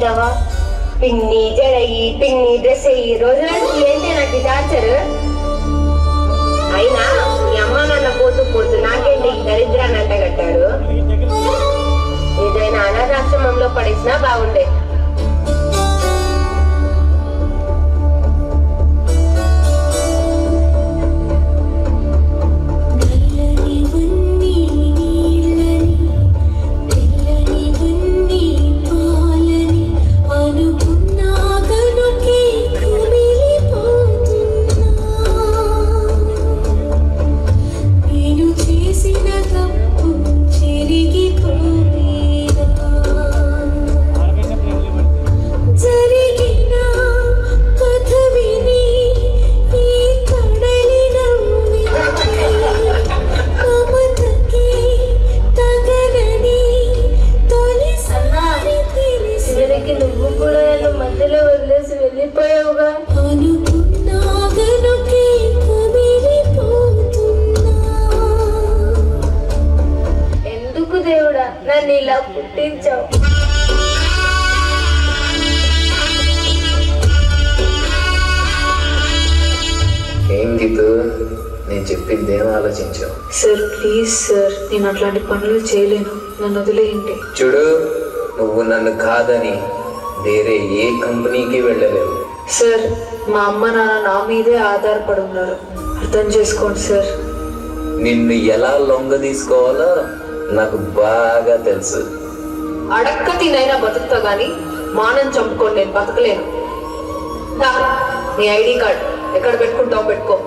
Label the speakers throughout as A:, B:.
A: తింటావా? పిన్ని జడయ్యి, పిన్ని డ్రెస్ అయ్యి, రోజులకి ఏంటి నాకు టార్చర్? అయినా మీ అమ్మ నాన్న పోతూ పోతూ నాకేంటి ఈ దరిద్రాన్ని అంటగట్టాడు? ఏదైనా అనాథాశ్రమంలో పడేసినా బాగుండే. నువ్వు కూడా నన్ను మధ్యలో వదిలేసి వెళ్ళిపోయావుగా. ఎందుకు దేవుడా నన్ను ఇలా పుట్టించావు?
B: ఏం గీతు, నేను చెప్పింది ఏం ఆలోచించావు?
C: సార్ ప్లీజ్ సార్, నేను అట్లాంటి పనులు చేయలేను, నన్ను వదిలేయండి.
B: చూడు, నువ్వు నన్ను కాదని వేరే ఏ కంపెనీకి వెళ్ళలేవు.
C: సార్ మా అమ్మ నాన్న నా మీదే ఆధారపడి ఉన్నారు, అర్థం చేసుకోండి సార్.
B: నిన్ను ఎలా లొంగ తీసుకోవాలో నాకు బాగా తెలుసు.
C: అడక్క తినైనా బతుకుతా గాని మానం చంపుకోండి, నేను బతకలేను. నీ ఐడి కార్డ్ ఎక్కడ పెట్టుకుంటావు పెట్టుకో.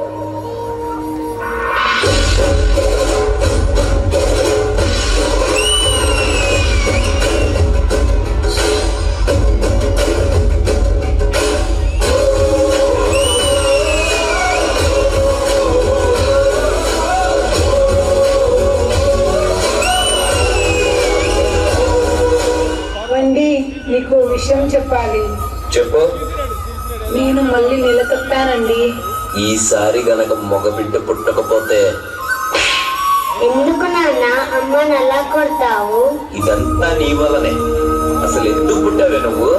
D: నీకు విషయం చెప్పాలి.
B: చెప్పు.
C: నేను మళ్ళీ నిలకప్పానండి.
B: ఈసారి గనక మగబిడ్డ పుట్టకపోతే
A: ఎందుకు నాన్న అమ్మని అలా కొడతావు?
B: ఇదంతా నీ వల్లనే. అసలు ఎందుకు పుట్టావే నువ్వు?